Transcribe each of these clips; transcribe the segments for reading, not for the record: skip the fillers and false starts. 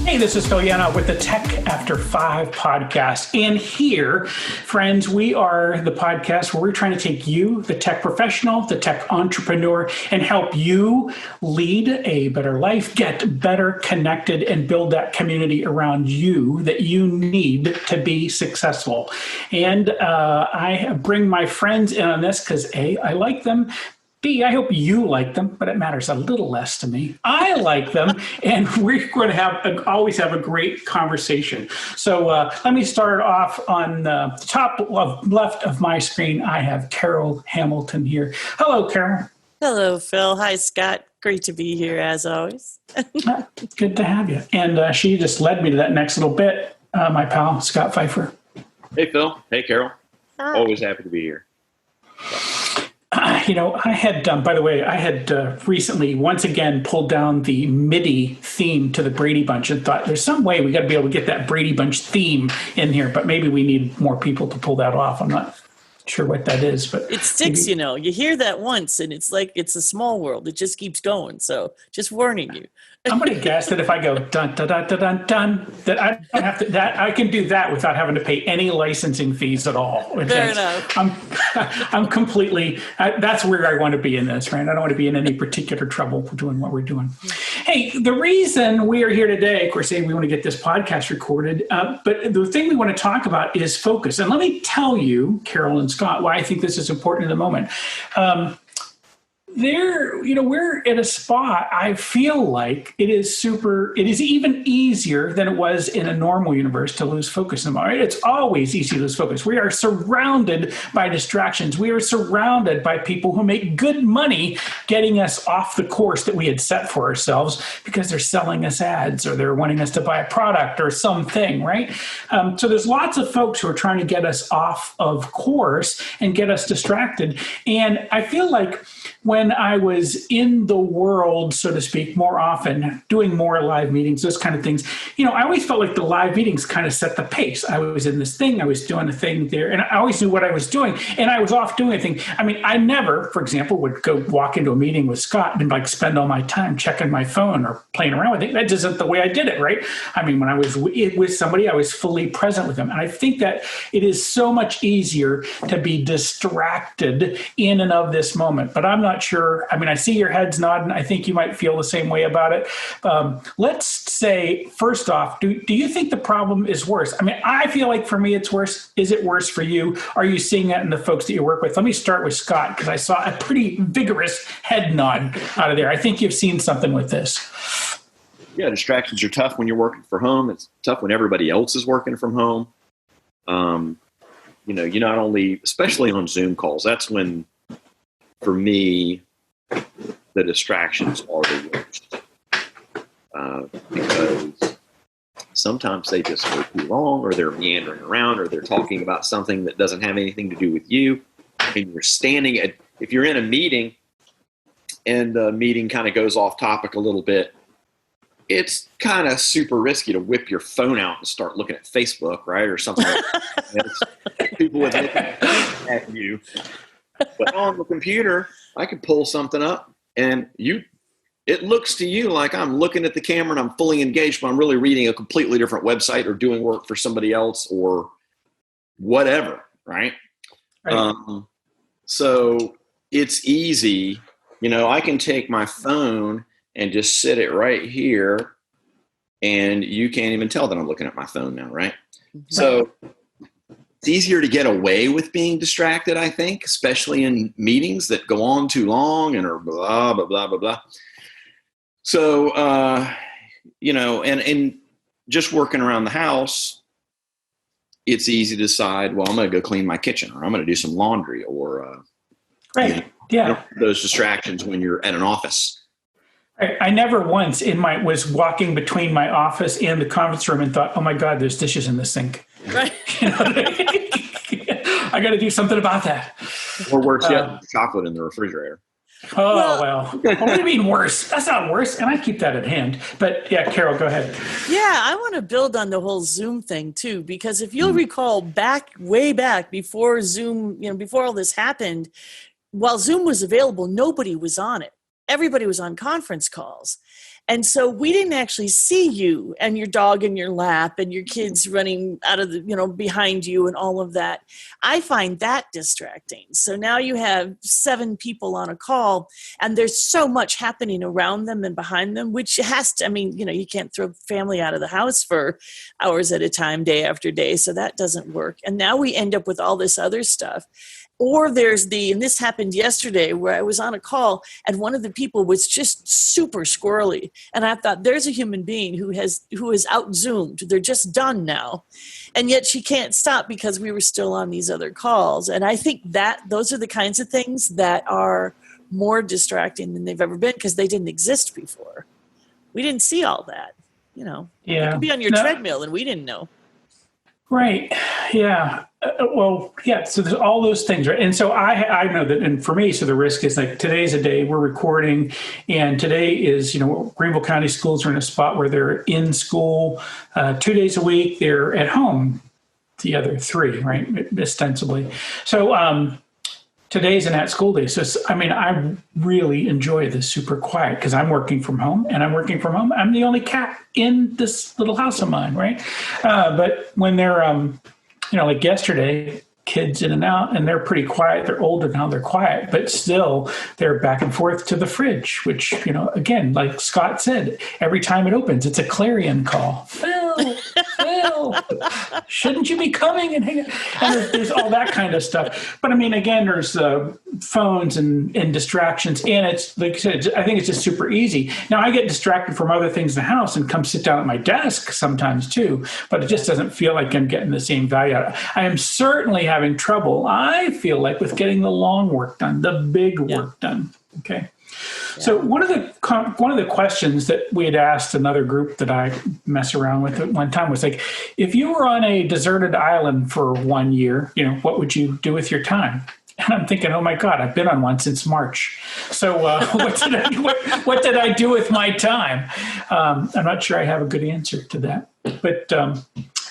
Hey, this is Phil Yana with the Tech After 5 podcast. And here, friends, we are the podcast where we're trying to take you, the tech professional, the tech entrepreneur, and help you lead a better life, get better connected, and build that community around you that you need to be successful. And I bring my friends in on this because A, I like them. B, I hope you like them, but it matters a little less to me. I like them, and we're going to always have a great conversation. So let me start off on the top left of my screen. I have Carol Hamilton here. Hello, Carol. Hello, Phil. Hi, Scott. Great to be here, as always. Good to have you. And she just led me to that next little bit, my pal, Scott Pfeiffer. Hey, Phil. Hey, Carol. Hi. Always happy to be here. I had, by the way, I had recently once again pulled down the MIDI theme to the Brady Bunch and thought there's some way we got to be able to get that Brady Bunch theme in here, but maybe we need more people to pull that off. I'm not sure what that is, but it sticks, maybe. You hear that once and it's like it's a small world. It just keeps going. So just warning you. I'm going to guess that if I go dun dun dun dun dun dun, that I don't have to. That I can do that without having to pay any licensing fees at all. Fair enough. I'm completely. That's where I want to be in this, right? I don't want to be in any particular trouble for doing what we're doing. Hey, the reason we are here today, of course, we want to get this podcast recorded, but the thing we want to talk about is focus. And let me tell you, Carol and Scott, why I think this is important in the moment. We're at a spot, I feel like it is even easier than it was in a normal universe to lose focus in the moment. It's always easy to lose focus. We are surrounded by distractions. We are surrounded by people who make good money getting us off the course that we had set for ourselves because they're selling us ads or they're wanting us to buy a product or something, right? So there's lots of folks who are trying to get us off of course and get us distracted. And I feel like when I was in the world, so to speak, more often, doing more live meetings, those kind of things, I always felt like the live meetings kind of set the pace. I was in this thing, I was doing a thing there, and I always knew what I was doing, and I was off doing a thing. I mean, I never, for example, would go walk into a meeting with Scott and spend all my time checking my phone or playing around with it. That isn't the way I did it, right? I mean, when I was with somebody, I was fully present with them. And I think that it is so much easier to be distracted in and of this moment. But I'm not sure. I mean, I see your heads nodding. I think you might feel the same way about it. Let's say, first off, do you think the problem is worse? I mean, I feel like for me it's worse. Is it worse for you? Are you seeing that in the folks that you work with? Let me start with Scott, because I saw a pretty vigorous head nod out of there. I think you've seen something with this. Yeah, distractions are tough when you're working from home. It's tough when everybody else is working from home. You not only, especially on Zoom calls, that's when, for me, the distractions are the worst. Because sometimes they just go too long, or they're meandering around, or they're talking about something that doesn't have anything to do with you. And you're if you're in a meeting and the meeting kind of goes off topic a little bit, it's kind of super risky to whip your phone out and start looking at Facebook, right? Or something like that. People would look at you. But on the computer, I could pull something up and it looks to you like I'm looking at the camera and I'm fully engaged, but I'm really reading a completely different website or doing work for somebody else or whatever, right? So it's easy. I can take my phone and just sit it right here, and you can't even tell that I'm looking at my phone now, right? Mm-hmm. So it's easier to get away with being distracted, I think, especially in meetings that go on too long and are blah, blah, blah, blah, blah. So, and just working around the house, it's easy to decide, well, I'm going to go clean my kitchen, or I'm going to do some laundry, or those distractions when you're at an office. I never once was walking between my office and the conference room and thought, oh my God, there's dishes in the sink. Right. I got to do something about that. Or worse yet, chocolate in the refrigerator. Oh, Well, well, what do you mean worse? That's not worse. And I keep that at hand. But yeah, Carol, go ahead. yeah, I want to build on the whole Zoom thing too, because if you'll recall back, way back before Zoom, before all this happened, while Zoom was available, nobody was on it. Everybody was on conference calls. And so we didn't actually see you and your dog in your lap and your kids running out of behind you and all of that. I find that distracting. So now you have 7 people on a call and there's so much happening around them and behind them, which has to, you can't throw family out of the house for hours at a time, day after day. So that doesn't work. And now we end up with all this other stuff. Or there's and this happened yesterday where I was on a call and one of the people was just super squirrely. And I thought, there's a human being who is out Zoomed. They're just done now. And yet she can't stop because we were still on these other calls. And I think that those are the kinds of things that are more distracting than they've ever been because they didn't exist before. We didn't see all that, You could be on your treadmill and we didn't know. Right. Yeah. Well, yeah. So there's all those things, right? And so I know that, and for me, so the risk is like today's a day we're recording, and today is, Greenville County schools are in a spot where they're in school 2 days a week. They're at home the other 3, right? Ostensibly. So today's an at school day. So, I really enjoy this super quiet because I'm working from home and I'm the only cat in this little house of mine, right? But when they're, like yesterday, kids in and out, and they're pretty quiet. They're older now, they're quiet, but still they're back and forth to the fridge, which, again, like Scott said, every time it opens, it's a clarion call. Phil, shouldn't you be coming and hanging? And there's all that kind of stuff. But again, there's phones and distractions. And it's like I said, I think it's just super easy. Now I get distracted from other things in the house and come sit down at my desk sometimes too, but it just doesn't feel like I'm getting the same value out of it. I am certainly having trouble, I feel like, with getting the long work done, the big work done. Okay. Yeah. So one of the questions that we had asked another group that I mess around with at one time was like, if you were on a deserted island for 1 year, what would you do with your time? And I'm thinking, oh my God, I've been on one since March. So what did I do with my time? I'm not sure I have a good answer to that. But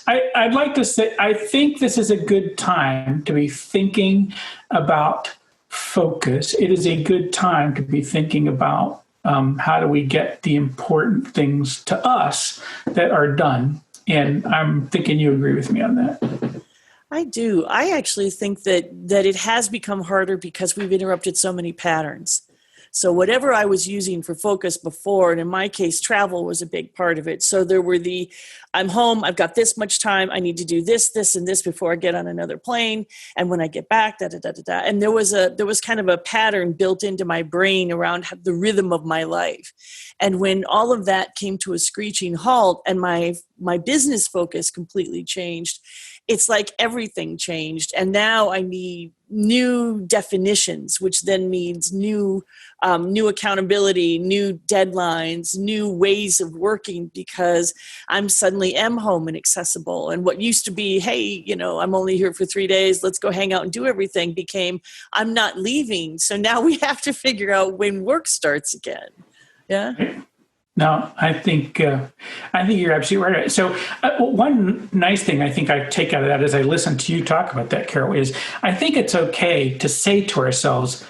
I'd like to say, I think this is a good time to be thinking about focus. It is a good time to be thinking about how do we get the important things to us that are done. And I'm thinking you agree with me on that. I do. I actually think that it has become harder because we've interrupted so many patterns. So whatever I was using for focus before, and in my case, travel was a big part of it. So there were I'm home, I've got this much time, I need to do this, this, and this before I get on another plane. And when I get back, da, da, da, da, da. And there was kind of a pattern built into my brain around the rhythm of my life. And when all of that came to a screeching halt and my business focus completely changed, it's like everything changed. And now I need new definitions, which then means new accountability, new deadlines, new ways of working, because I'm suddenly am home and accessible. And what used to be, hey, I'm only here for 3 days, let's go hang out and do everything, became I'm not leaving. So now we have to figure out when work starts again. Yeah. No, I think you're absolutely right. So one nice thing I think I take out of that as I listen to you talk about that, Carol, is I think it's okay to say to ourselves,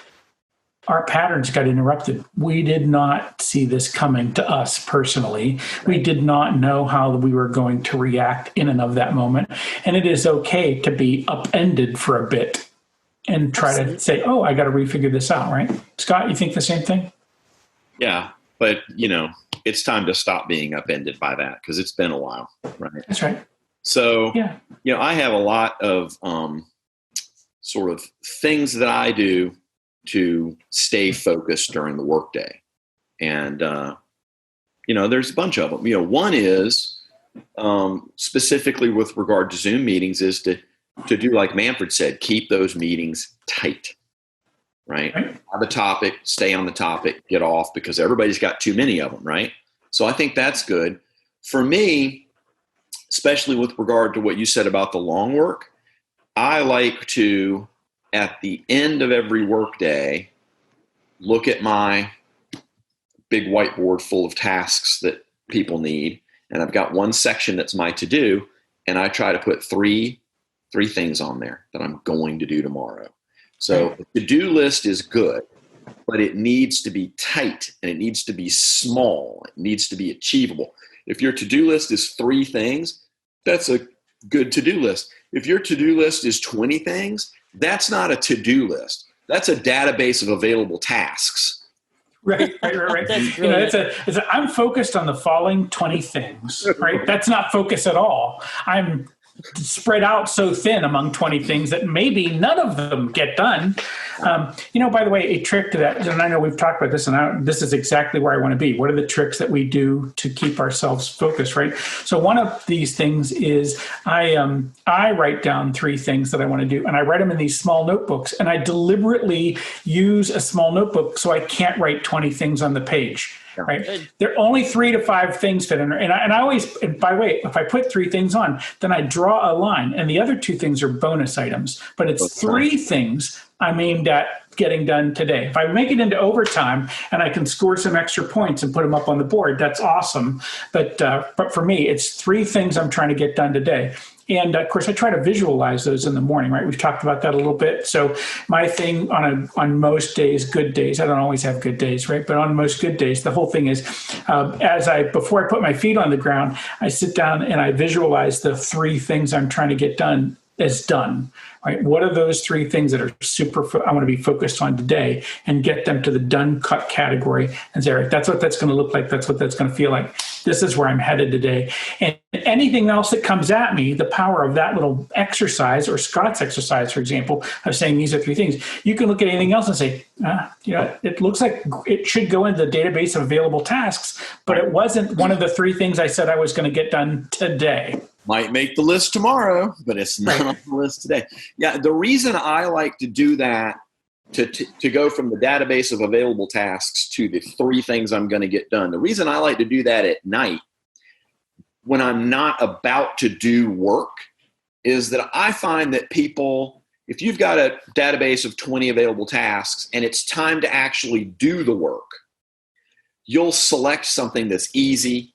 our patterns got interrupted. We did not see this coming to us personally. Right. We did not know how we were going to react in and of that moment. And it is okay to be upended for a bit and try to say, oh, I got to refigure this out, right? Scott, you think the same thing? Yeah, but, it's time to stop being upended by that because it's been a while, right? That's right. So, I have a lot of sort of things that I do to stay focused during the workday. And, there's a bunch of them. One is specifically with regard to Zoom meetings is to do like Manfred said, keep those meetings tight. Right? Have a topic, stay on the topic, get off, because everybody's got too many of them, right? So I think that's good. For me, especially with regard to what you said about the long work, I like to, at the end of every workday, look at my big whiteboard full of tasks that people need, and I've got one section that's my to-do, and I try to put three things on there that I'm going to do tomorrow. So the to-do list is good, but it needs to be tight and it needs to be small. It needs to be achievable. If your to-do list is 3 things, that's a good to-do list. If your to-do list is 20 things, that's not a to-do list. That's a database of available tasks. Right. I'm focused on the following 20 things, right? That's not focus at all. I'm spread out so thin among 20 things that maybe none of them get done. By the way, a trick to that, and I know we've talked about this, and this is exactly where I want to be. What are the tricks that we do to keep ourselves focused, right? So one of these things is I write down 3 things that I want to do, and I write them in these small notebooks, and I deliberately use a small notebook so I can't write 20 things on the page. Right. There are only 3 to 5 things fit in there. And I always, by the way, if I put 3 things on, then I draw a line. And the other 2 things are bonus items. But it's 3 things I'm aimed at getting done today. If I make it into overtime and I can score some extra points and put them up on the board, that's awesome. But for me, it's 3 things I'm trying to get done today. And of course, I try to visualize those in the morning, right? We've talked about that a little bit. So my thing on most days, good days, I don't always have good days, right? But on most good days, the whole thing is before I put my feet on the ground, I sit down and I visualize the 3 things I'm trying to get done as done, right? What are those 3 things that are I want to be focused on today, and get them to the done cut category and say, all right, that's what that's going to look like. That's what that's going to feel like. This is where I'm headed today. And anything else that comes at me, the power of that little exercise, or Scott's exercise, for example, of saying these are 3 things, you can look at anything else and say, it looks like it should go into the database of available tasks, but it wasn't one of the 3 things I said I was going to get done today. Might make the list tomorrow, but it's not on the list today. Yeah, the reason I like to do that, to go from the database of available tasks to the 3 things I'm going to get done, the reason I like to do that at night when I'm not about to do work is that I find that people, if you've got a database of 20 available tasks and it's time to actually do the work, you'll select something that's easy,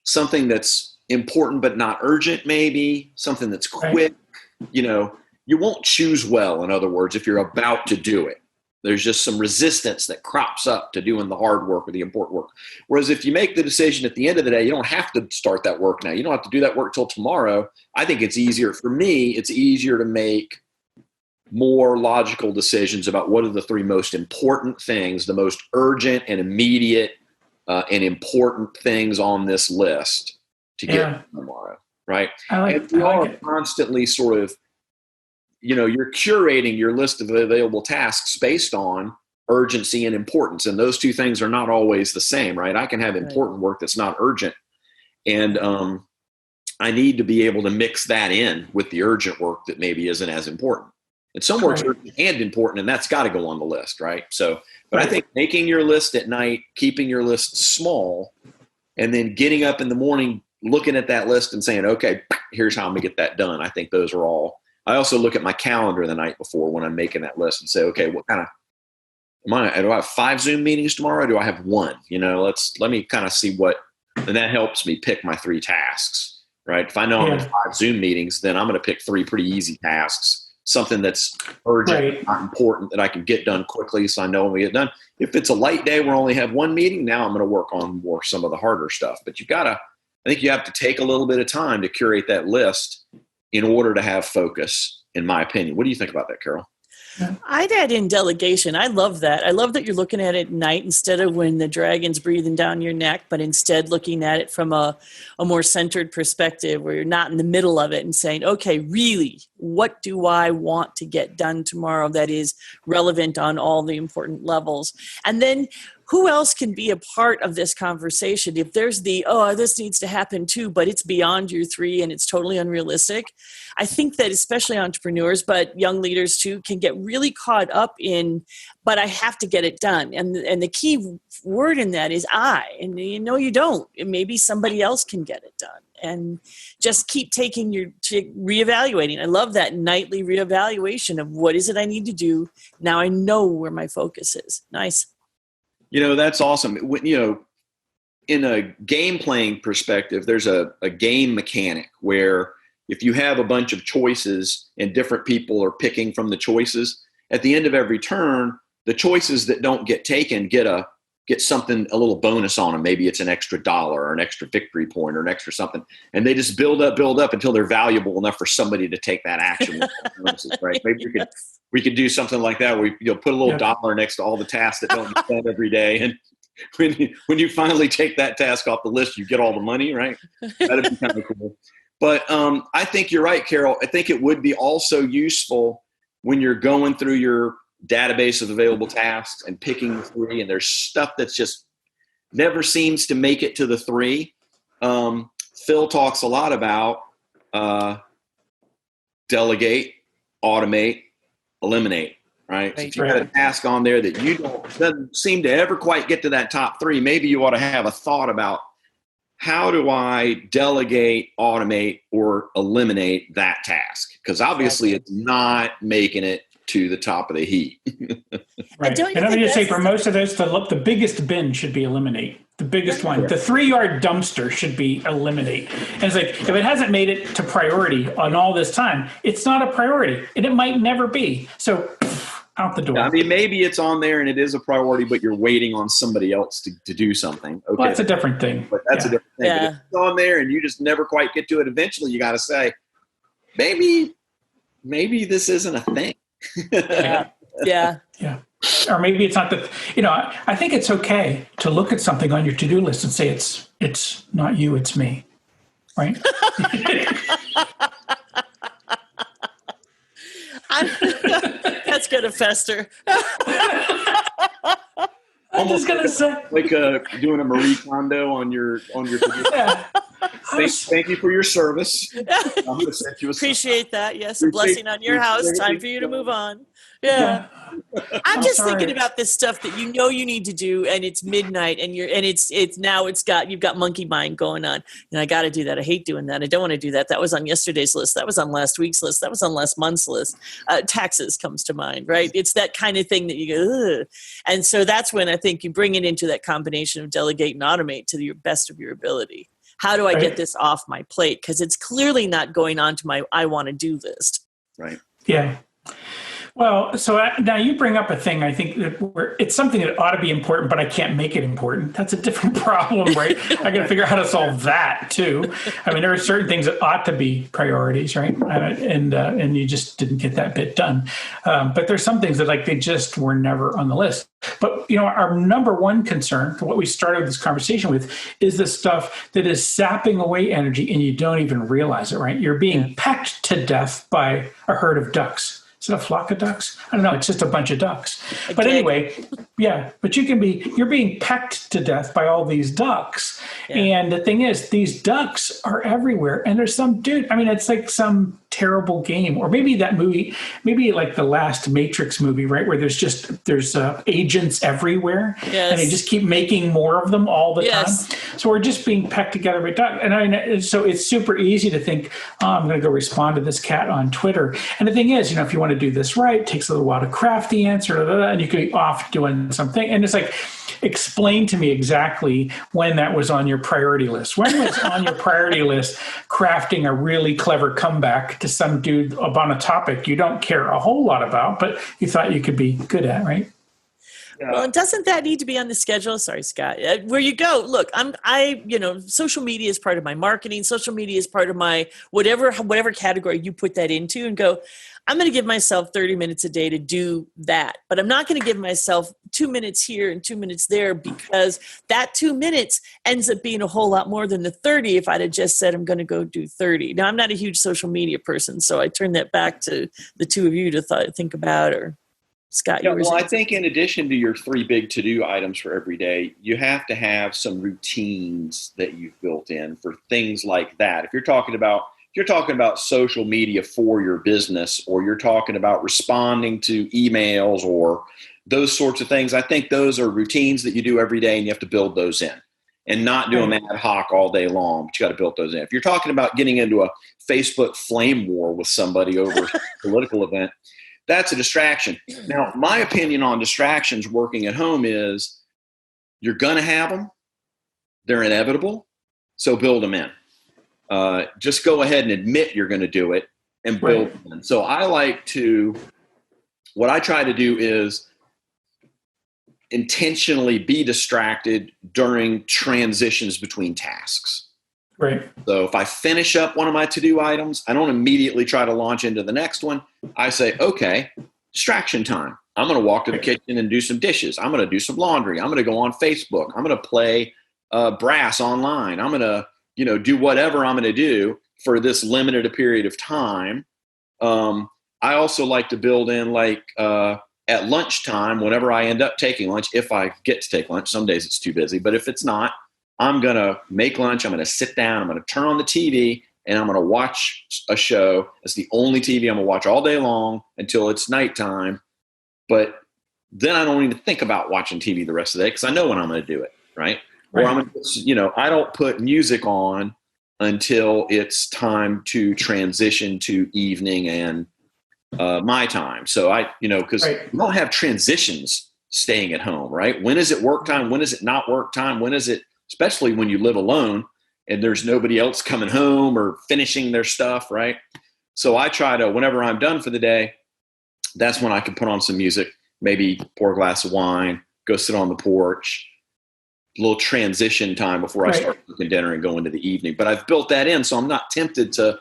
something that's important but not urgent, maybe something that's quick. You won't choose well, in other words, if you're about to do it. There's just some resistance that crops up to doing the hard work or the important work. Whereas if you make the decision at the end of the day, you don't have to start that work now. You don't have to do that work till tomorrow. I think it's easier. For me, it's easier to make more logical decisions about what are the 3 most important things, the most urgent and immediate and important things on this list to get tomorrow, right? And we are constantly sort of, you're curating your list of available tasks based on urgency and importance. And those 2 things are not always the same, right? I can have important work that's not urgent. And I need to be able to mix that in with the urgent work that maybe isn't as important. And some work's urgent and important, and that's got to go on the list, right? So, but I think making your list at night, keeping your list small, and then getting up in the morning, looking at that list and saying, okay, here's how I'm going to get that done. I think those are all. I also look at my calendar the night before when I'm making that list and say, okay, what kind of, do I have 5 Zoom meetings tomorrow? Or do I have 1? Let me kind of see what, and that helps me pick my 3 tasks, right? If I know I'm in 5 Zoom meetings, then I'm going to pick 3 pretty easy tasks, something that's urgent, not important, that I can get done quickly so I know when we get done. If it's a light day where I only have 1 meeting, now I'm going to work on some of the harder stuff. But I think you have to take a little bit of time to curate that list in order to have focus, in my opinion. What do you think about that, Carol? I'd add in delegation. I love that. I love that you're looking at it at night instead of when the dragon's breathing down your neck, but instead looking at it from a more centered perspective where you're not in the middle of it and saying, okay, really, what do I want to get done tomorrow that is relevant on all the important levels? And then who else can be a part of this conversation? If there's this needs to happen too, but it's beyond your 3 and it's totally unrealistic. I think that especially entrepreneurs, but young leaders too, can get really caught up in, but I have to get it done. And the key word in that is I. And you don't. Maybe somebody else can get it done. and just keep reevaluating. I love that nightly reevaluation of what is it I need to do. Now I know where my focus is. Nice. That's awesome. In a game playing perspective, there's a game mechanic where if you have a bunch of choices and different people are picking from the choices, at the end of every turn, the choices that don't get taken get something, a little bonus on them. Maybe it's an extra dollar or an extra victory point or an extra something. And they just build up until they're valuable enough for somebody to take that action. Right? Maybe we could do something like that where put a little dollar next to all the tasks that don't get done every day. And when you finally take that task off the list, you get all the money, right? That'd be kind of cool. But I think you're right, Carol. I think it would be also useful when you're going through your database of available tasks and picking 3, and there's stuff that's just never seems to make it to the 3. Phil talks a lot about delegate, automate, eliminate, right? So if you got a task on there that doesn't seem to ever quite get to that top 3, maybe you ought to have a thought about, how do I delegate, automate, or eliminate that task? Because obviously it's not making it to the top of the heap. Right. And I'm going to say for most of those, the biggest bin should be eliminate. The biggest one. The 3-yard dumpster should be eliminate. And it's like, if it hasn't made it to priority on all this time, it's not a priority. And it might never be. So out the door. I mean, maybe it's on there and it is a priority, but you're waiting on somebody else to do something. Okay, well, that's a different thing. But that's a different thing. Yeah. But if it's on there and you just never quite get to it, eventually you got to say, maybe this isn't a thing. Yeah. Or maybe it's not I think it's okay to look at something on your to-do list and say it's not you, it's me. Right? That's going to fester. I'm just going to say. Like doing a Marie Kondo on your Yeah. Thank you for your service. I'm going to send you Appreciate that. Yes, a blessing on your house. Time for you to move on. Yeah. I'm just thinking about this stuff that you need to do, and it's midnight, and you've got monkey mind going on, and I got to do that. I hate doing that. I don't want to do that. That was on yesterday's list. That was on last week's list. That was on last month's list. Taxes comes to mind, right? It's that kind of thing that you go, ugh. And so that's when I think you bring it into that combination of delegate and automate to the best of your ability. How do I get this off my plate? Because it's clearly not going on to my I want to do list. Right. Yeah. Well, so now you bring up a thing, I think, it's something that ought to be important, but I can't make it important. That's a different problem, right? I got to figure out how to solve that, too. I mean, there are certain things that ought to be priorities, right? And you just didn't get that bit done. But there's some things that, they just were never on the list. But, our number one concern, what we started this conversation with, is the stuff that is sapping away energy and you don't even realize it, right? You're being pecked to death by a herd of ducks. Is it a flock of ducks? I don't know. It's just a bunch of ducks. But anyway, but you're being pecked to death by all these ducks. Yeah. And the thing is, these ducks are everywhere. And there's some dude, it's like some terrible game, or maybe that movie, maybe like the last Matrix movie, right? Where there's agents everywhere, and they just keep making more of them all the time. So we're just being pecked together by ducks. And so it's super easy to think, I'm going to go respond to this cat on Twitter. And the thing is, if you want to do this right, it takes a little while to craft the answer, and you could be off doing something. And it's like, explain to me exactly when that was on your priority list. When was on your priority list crafting a really clever comeback to some dude on a topic you don't care a whole lot about, but you thought you could be good at, right? Yeah. Well, and doesn't that need to be on the schedule? Sorry, Scott. Where you go, look, social media is part of my marketing. Social media is part of my whatever category you put that into, and go, I'm going to give myself 30 minutes a day to do that. But I'm not going to give myself 2 minutes here and 2 minutes there, because that 2 minutes ends up being a whole lot more than the 30 if I'd have just said I'm going to go do 30. Now, I'm not a huge social media person, so I turn that back to the two of you to think about, or Scott. I think in addition to your 3 big to-do items for every day, you have to have some routines that you've built in for things like that. If you're talking about social media for your business, or you're talking about responding to emails or those sorts of things, I think those are routines that you do every day, and you have to build those in. and not do them ad hoc all day long. But you got to build those in. If you're talking about getting into a Facebook flame war with somebody over a political event, that's a distraction. Now, my opinion on distractions working at home is you're going to have them. They're inevitable. So build them in. Just go ahead and admit you're going to do it and build them in. So what I try to do is intentionally be distracted during transitions between tasks. Right. So if I finish up one of my to-do items, I don't immediately try to launch into the next one. I say, okay, distraction time. I'm going to walk to the kitchen and do some dishes. I'm going to do some laundry. I'm going to go on Facebook. I'm going to play brass online. I'm going to, do whatever I'm going to do for this limited a period of time. I also like to build in at lunchtime, whenever I end up taking lunch, if I get to take lunch, some days it's too busy, but if it's not, I'm going to make lunch. I'm going to sit down. I'm going to turn on the TV and I'm going to watch a show. It's the only TV I'm going to watch all day long until it's nighttime. But then I don't even think about watching TV the rest of the day because I know when I'm going to do it. Right. Or I'm going to, I don't put music on until it's time to transition to evening and my time. So because you don't have transitions staying at home, right? When is it work time? When is it not work time? When is it, especially when you live alone and there's nobody else coming home or finishing their stuff, right? So I try to, whenever I'm done for the day, that's when I can put on some music, maybe pour a glass of wine, go sit on the porch, a little transition time before I start cooking dinner and go into the evening. But I've built that in, so I'm not tempted to,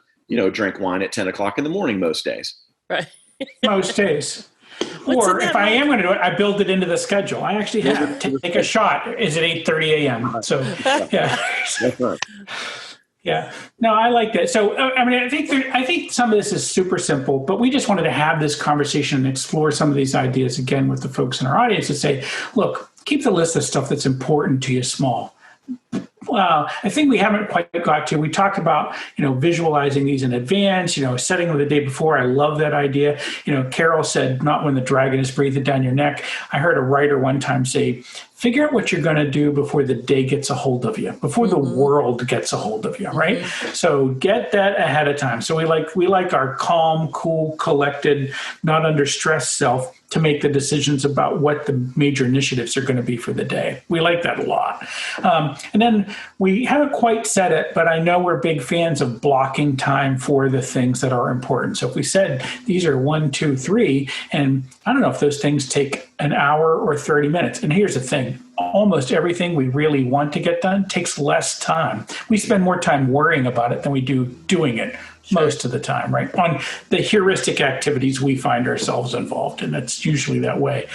drink wine at 10 o'clock in the morning most days. Right. Most days. Or if I am going to do it, I build it into the schedule. I actually have to take a shot. Is it 8:30 a.m.? So, yeah. That's right. Yeah. No, I like that. So, I think some of this is super simple, but we just wanted to have this conversation and explore some of these ideas again with the folks in our audience to say, look, keep the list of stuff that's important to you small. I think we haven't quite got to. We talked about, visualizing these in advance, setting them the day before. I love that idea. Carol said, not when the dragon is breathing down your neck. I heard a writer one time say, figure out what you're going to do before the day gets a hold of you, before the world gets a hold of you, right? So get that ahead of time. So we like our calm, cool, collected, not under stress self to make the decisions about what the major initiatives are going to be for the day. We like that a lot. And then we haven't quite said it, but I know we're big fans of blocking time for the things that are important. So if we said these are 1, 2, 3, and I don't know if those things take an hour or 30 minutes. And here's the thing. Almost everything we really want to get done takes less time. We spend more time worrying about it than we do doing it most of the time, right? On the heuristic activities we find ourselves involved in. It's usually that way.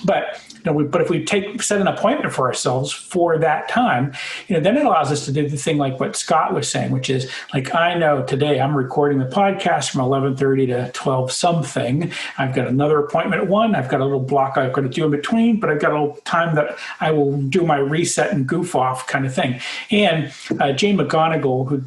But if we set an appointment for ourselves for that time, then it allows us to do the thing like what Scott was saying, which is like, I know today I'm recording the podcast from 11:30 to 12 something. I've got another appointment at 1. I've got a little block I've got to do in between, but I've got a little time that I will do my reset and goof off kind of thing. And Jane McGonigal, who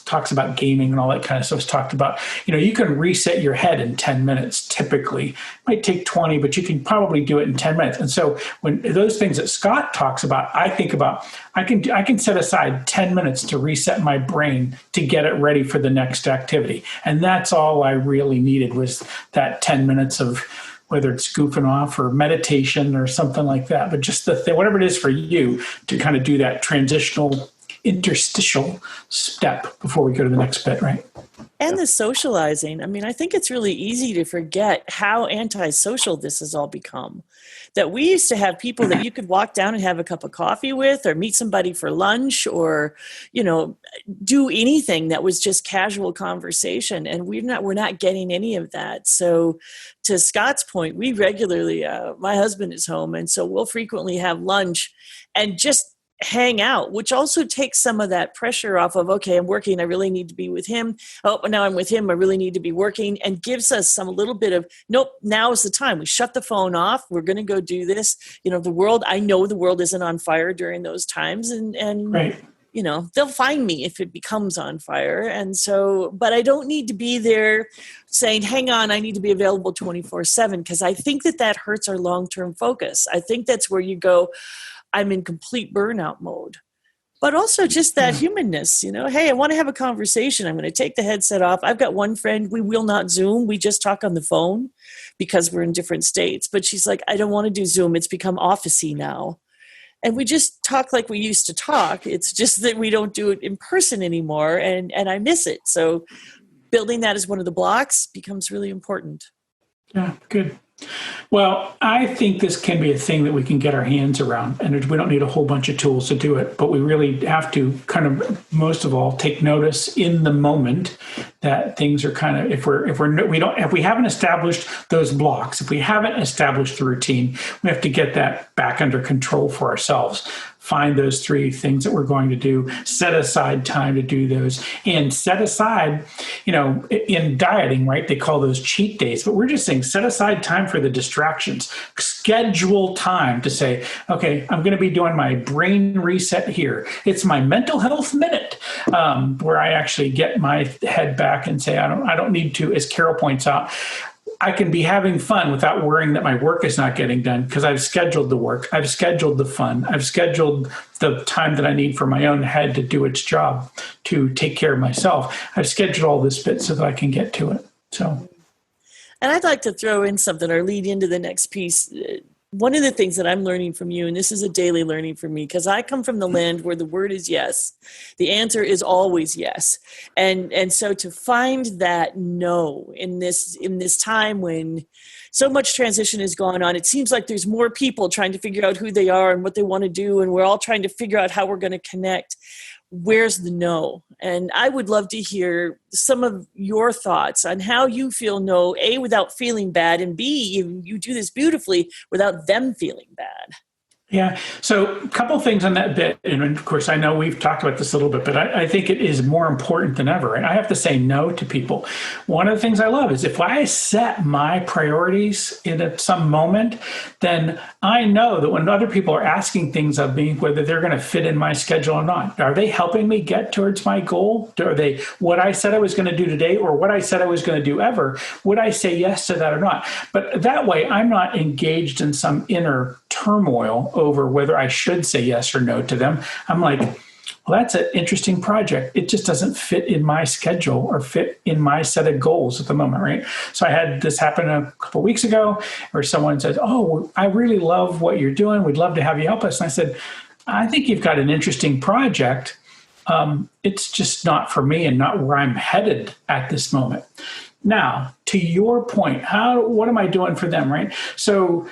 talks about gaming and all that kind of stuff, has talked about, you can reset your head in 10 minutes typically. It might take 20, but you can probably do it in 10 minutes. And so when those things that Scott talks about, I think about, I can set aside 10 minutes to reset my brain to get it ready for the next activity. And that's all I really needed was that 10 minutes of whether it's goofing off or meditation or something like that. But just whatever it is for you to kind of do that transitional interstitial step before we go to the next bit, right? And the socializing. I think it's really easy to forget how antisocial this has all become. That we used to have people that you could walk down and have a cup of coffee with or meet somebody for lunch or, do anything that was just casual conversation. And we're not getting any of that. So to Scott's point, we regularly, my husband is home. And so we'll frequently have lunch and just hang out, which also takes some of that pressure off of, okay, I'm working, I really need to be with him. Oh, now I'm with him, I really need to be working, and gives us some little bit of, nope, now is the time. We shut the phone off. We're going to go do this. I know the world isn't on fire during those times, and right. They'll find me if it becomes on fire. And so, but I don't need to be there saying, hang on, I need to be available 24/7, because I think that hurts our long-term focus. I think that's where you go, I'm in complete burnout mode. But also just that humanness, hey, I want to have a conversation. I'm going to take the headset off. I've got one friend, we will not Zoom. We just talk on the phone because we're in different states. But she's like, I don't want to do Zoom. It's become office-y now. And we just talk like we used to talk. It's just that we don't do it in person anymore. And I miss it. So building that as one of the blocks becomes really important. Yeah, good. Well, I think this can be a thing that we can get our hands around, and we don't need a whole bunch of tools to do it, but we really have to kind of, most of all, take notice in the moment that things are kind of, if we haven't established those blocks, if we haven't established the routine, we have to get that back under control for ourselves. Find those 3 things that we're going to do, set aside time to do those, and set aside, in dieting, right? They call those cheat days, but we're just saying set aside time for the distractions. Schedule time to say, okay, I'm going to be doing my brain reset here. It's my mental health minute, where I actually get my head back and say, I don't need to, as Carol points out, I can be having fun without worrying that my work is not getting done because I've scheduled the work. I've scheduled the fun. I've scheduled the time that I need for my own head to do its job, to take care of myself. I've scheduled all this bit so that I can get to it. So, and I'd like to throw in something or lead into the next piece. One of the things that I'm learning from you, and this is a daily learning for me, because I come from the land where the word is yes. The answer is always yes. And so to find that no in this time when so much transition is going on, it seems like there's more people trying to figure out who they are and what they want to do, and we're all trying to figure out how we're going to connect. Where's the no? And I would love to hear some of your thoughts on how you feel no, A, without feeling bad, and B, you do this beautifully without them feeling bad. Yeah. So a couple of things on that bit. And of course, I know we've talked about this a little bit, but I think it is more important than ever. And I have to say no to people. One of the things I love is if I set my priorities in some moment, then I know that when other people are asking things of me, whether they're going to fit in my schedule or not, are they helping me get towards my goal? Are they what I said I was going to do today or what I said I was going to do ever? Would I say yes to that or not? But that way, I'm not engaged in some inner turmoil over whether I should say yes or no to them. I'm like, well, that's an interesting project. It just doesn't fit in my schedule or fit in my set of goals at the moment, right? So I had this happen a couple of weeks ago where someone said, oh, I really love what you're doing. We'd love to have you help us. And I said, I think you've got an interesting project. It's just not for me and not where I'm headed at this moment. Now, to your point, what am I doing for them, right? So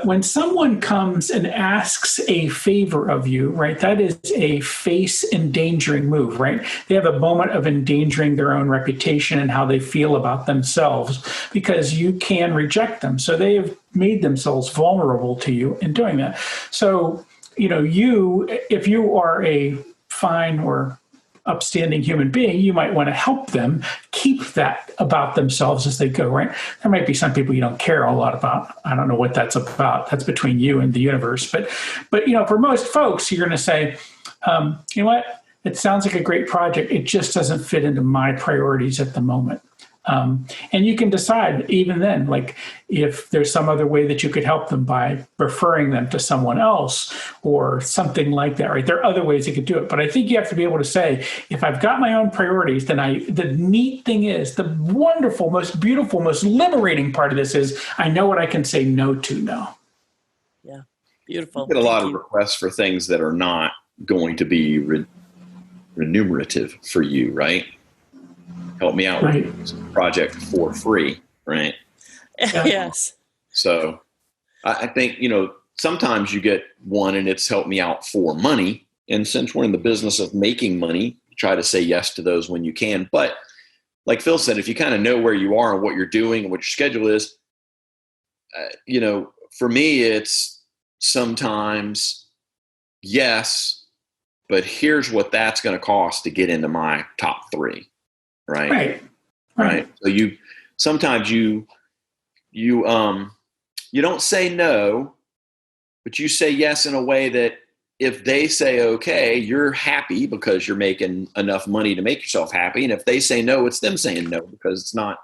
when someone comes and asks a favor of you, right, that is a face endangering move, right? They have a moment of endangering their own reputation and how they feel about themselves because you can reject them. So they have made themselves vulnerable to you in doing that. So, if you are a fine or upstanding human being, you might want to help them keep that about themselves as they go, right? There might be some people you don't care a lot about. I don't know what that's about. That's between you and the universe. But for most folks, you're going to say, you know what? It sounds like a great project. It just doesn't fit into my priorities at the moment. And you can decide even then, like if there's some other way that you could help them by referring them to someone else or something like that, right? There are other ways you could do it. But I think you have to be able to say, if I've got my own priorities, then the neat thing is, the wonderful, most beautiful, most liberating part of this is I know what I can say no to now. Yeah, beautiful. You get a lot of requests for things that are not going to be remunerative for you, right? Help me out with this project for free, right? Yes. So I think, sometimes you get one and it's help me out for money. And since we're in the business of making money, try to say yes to those when you can. But like Phil said, if you kind of know where you are and what you're doing and what your schedule is, for me, it's sometimes yes, but here's what that's going to cost to get into my top 3. Right. So you don't say no, but you say yes in a way that if they say okay, you're happy because you're making enough money to make yourself happy. And if they say no, it's them saying no because it's not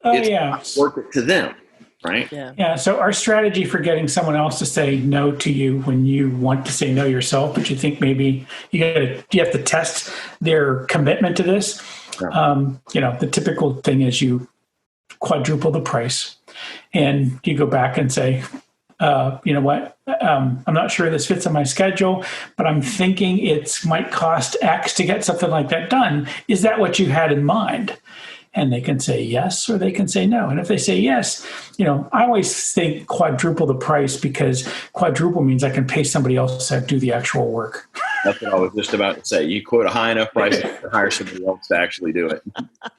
not worth it to them. right? Yeah. Yeah. So our strategy for getting someone else to say no to you when you want to say no yourself, but you think maybe you have to test their commitment to this. Yeah. The typical thing is you quadruple the price, and you go back and say, you know what? I'm not sure this fits on my schedule, but I'm thinking it might cost X to get something like that done. Is that what you had in mind? And they can say yes, or they can say no. And if they say yes, I always think quadruple the price, because quadruple means I can pay somebody else to do the actual work. That's what I was just about to say. You quote a high enough price to hire somebody else to actually do it.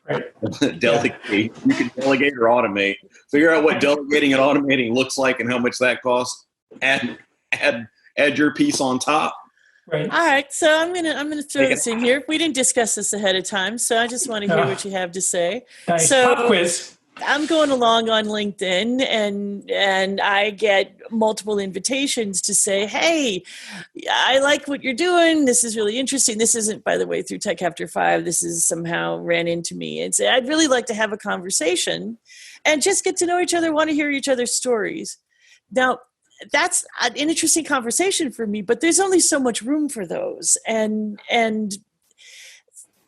Right. Delegate. Yeah. You can delegate or automate. Figure out what delegating and automating looks like and how much that costs. Add your piece on top. Right. All right, so I'm gonna throw this in here. We didn't discuss this ahead of time, so I just want to hear what you have to say. Nice. So, Pop quiz. I'm going along on LinkedIn, and I get multiple invitations to say, "Hey, I like what you're doing. This is really interesting." This isn't, by the way, through Tech After 5. This is somehow ran into me and say, "I'd really like to have a conversation and just get to know each other. Want to hear each other's stories." Now, that's an interesting conversation for me, but there's only so much room for those, and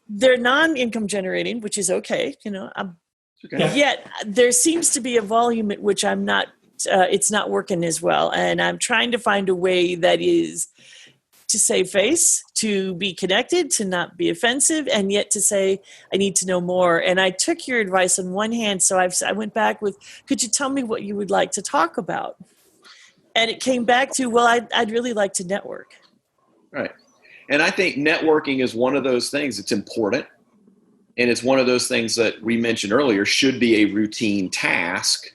they're non-income generating, which is okay. Okay. Yet there seems to be a volume at which I'm not. It's not working as well, and I'm trying to find a way that is to save face, to be connected, to not be offensive, and yet to say I need to know more. And I took your advice on one hand, so I went back with, could you tell me what you would like to talk about? And it came back to, well, I'd really like to network. Right. And I think networking is one of those things that's important. And it's one of those things that we mentioned earlier should be a routine task.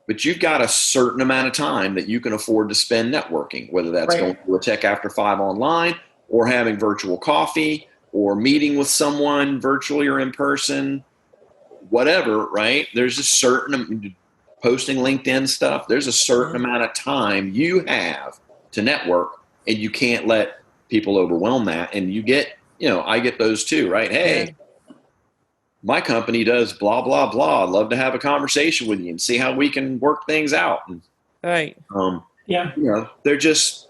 But you've got a certain amount of time that you can afford to spend networking, whether that's going to a Tech After 5 online, or having virtual coffee, or meeting with someone virtually or in person, whatever, right? There's a certain posting LinkedIn stuff, there's a certain amount of time you have to network, and you can't let people overwhelm that. And you get, I get those too, right? Hey, my company does blah, blah, blah. I'd love to have a conversation with you and see how we can work things out. And, right. They're just,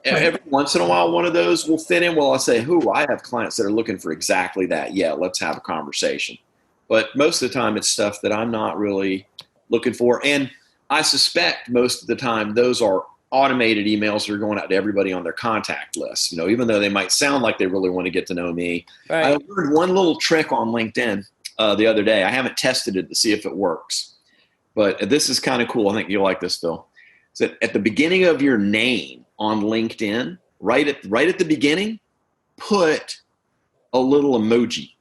every once in a while, one of those will fit in. Well, I'll say, I have clients that are looking for exactly that. Yeah, let's have a conversation. But most of the time, it's stuff that I'm not really looking for. And I suspect most of the time those are automated emails that are going out to everybody on their contact list. Even though they might sound like they really want to get to know me. Right. I learned one little trick on LinkedIn the other day. I haven't tested it to see if it works, but this is kind of cool. I think you'll like this, Phil. So at the beginning of your name on LinkedIn, right at the beginning, put a little emoji.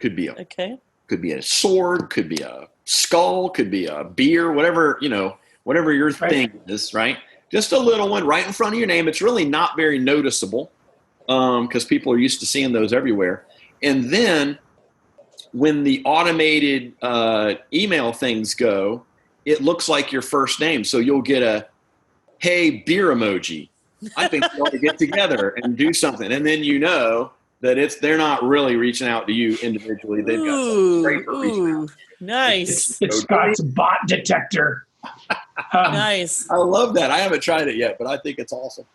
Could be a sword, could be a skull, could be a beer, whatever your thing is, right? Just a little one right in front of your name. It's really not very noticeable because people are used to seeing those everywhere. And then when the automated email things go, it looks like your first name. So you'll get a, hey, beer emoji. I think we ought to get together and do something. And then that they're not really reaching out to you individually. They've got some scraper reaching out. Nice. It's Scott's bot detector. Nice. I love that. I haven't tried it yet, but I think it's awesome.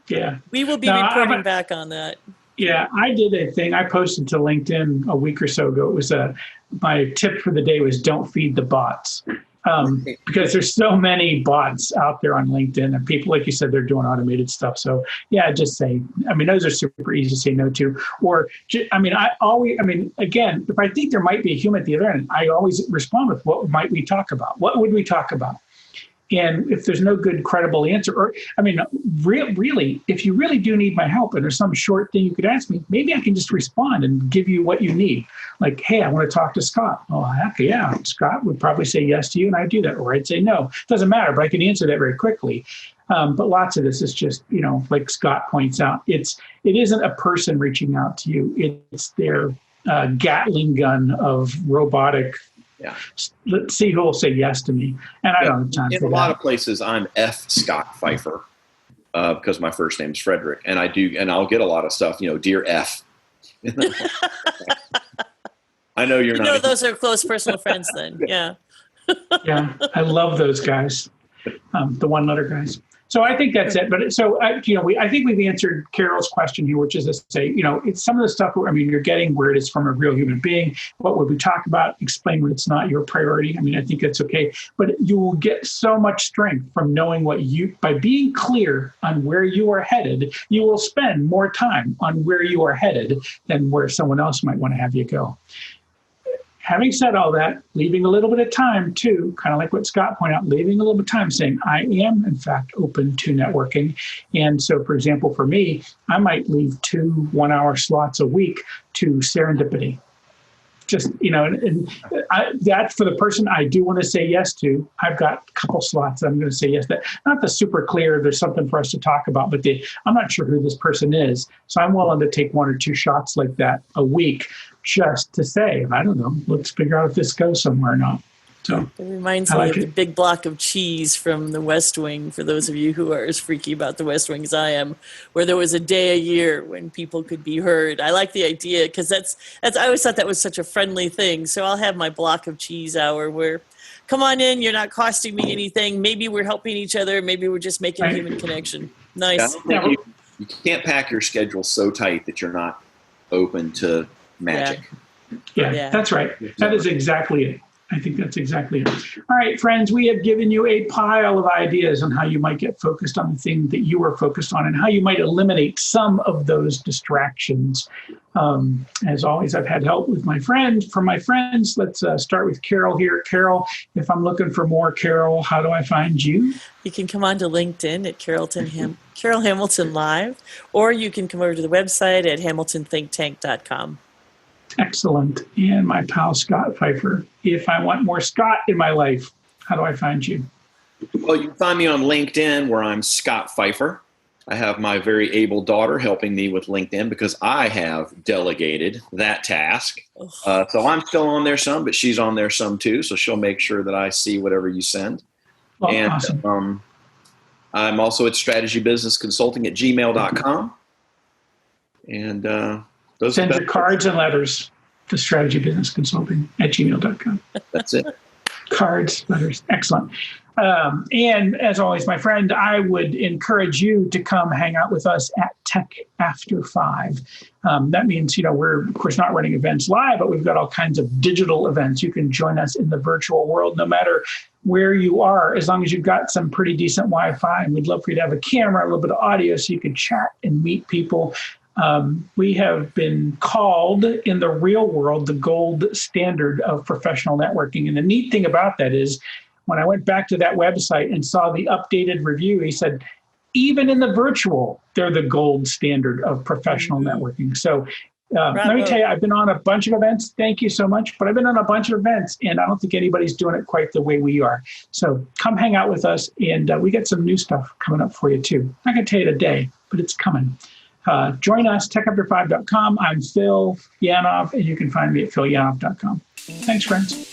Yeah. We will be reporting back on that. Yeah, I did a thing. I posted to LinkedIn a week or so ago. It was my tip for the day was don't feed the bots. Because there's so many bots out there on LinkedIn, and people, like you said, they're doing automated stuff. So yeah, just say, those are super easy to say no to. Or, again, if I think there might be a human at the other end, I always respond with, what might we talk about? What would we talk about? And if there's no good, credible answer, or, really, if you really do need my help and there's some short thing you could ask me, maybe I can just respond and give you what you need. Like, hey, I want to talk to Scott. Oh, heck yeah. Scott would probably say yes to you, and I'd do that. Or I'd say no. It doesn't matter, but I can answer that very quickly. But lots of this is just, like Scott points out, it isn't a person reaching out to you. It's their Gatling gun of robotic. Yeah. Let's see who will say yes to me. And I don't have time for that. In a lot of places, I'm F. Scott Pfeiffer because my first name's Frederick. And I'll get a lot of stuff, dear F. I know you're not. Those are close personal friends then. Yeah. Yeah, I love those guys, the one-letter guys. So I think that's it. But I think we've answered Carol's question here, which is to say, it's some of the stuff. I mean, you're getting where it is from a real human being. What would we talk about? Explain when it's not your priority. I mean, I think that's okay. But you will get so much strength from knowing by being clear on where you are headed. You will spend more time on where you are headed than where someone else might want to have you go. Having said all that, leaving a little bit of time too, kind of like what Scott pointed out, leaving a little bit of time saying, I am in fact open to networking. And so, for example, for me, I might leave 2 1-hour slots a week to serendipity. Just, that's for the person I do want to say yes to. I've got a couple slots that I'm going to say yes to. Not the super clear, there's something for us to talk about, but I'm not sure who this person is. So I'm willing to take 1 or 2 shots like that a week just to say, I don't know, let's figure out if this goes somewhere or not. So it reminds me of the big block of cheese from the West Wing, for those of you who are as freaky about the West Wing as I am, where there was a day a year when people could be heard. I like the idea because I always thought that was such a friendly thing. So I'll have my block of cheese hour where, come on in, you're not costing me anything. Maybe we're helping each other. Maybe we're just making a human connection. Nice. You can't pack your schedule so tight that you're not open to magic. Yeah, that's right. That is exactly it. I think that's exactly it. All right, friends, we have given you a pile of ideas on how you might get focused on the thing that you are focused on and how you might eliminate some of those distractions. As always, I've had help with my friends. Let's start with Carol here. Carol, if I'm looking for more Carol, how do I find you? You can come on to LinkedIn at Carol Hamilton Live, or you can come over to the website at hamiltonthinktank.com. Excellent. And my pal, Scott Pfeiffer. If I want more Scott in my life, how do I find you? Well, you can find me on LinkedIn where I'm Scott Pfeiffer. I have my very able daughter helping me with LinkedIn because I have delegated that task. So I'm still on there some, but she's on there some too. So she'll make sure that I see whatever you send. Well, and awesome. I'm also at strategybusinessconsulting@gmail.com. And send your cards and letters to strategybusinessconsulting@gmail.com. That's it. Cards, letters. Excellent. And as always, my friend, I would encourage you to come hang out with us at Tech After 5. That means, we're, of course, not running events live, but we've got all kinds of digital events. You can join us in the virtual world, no matter where you are, as long as you've got some pretty decent Wi-Fi. And we'd love for you to have a camera, a little bit of audio, so you can chat and meet people. We have been called in the real world the gold standard of professional networking. And the neat thing about that is when I went back to that website and saw the updated review, he said, even in the virtual, they're the gold standard of professional networking. So let me tell you, I've been on a bunch of events. Thank you so much. But I've been on a bunch of events, and I don't think anybody's doing it quite the way we are. So come hang out with us, and we got some new stuff coming up for you, too. I'm not going to tell you today, but it's coming. Join us, techafter5.com. I'm Phil Yanov, and you can find me at philyanov.com. Thanks, friends.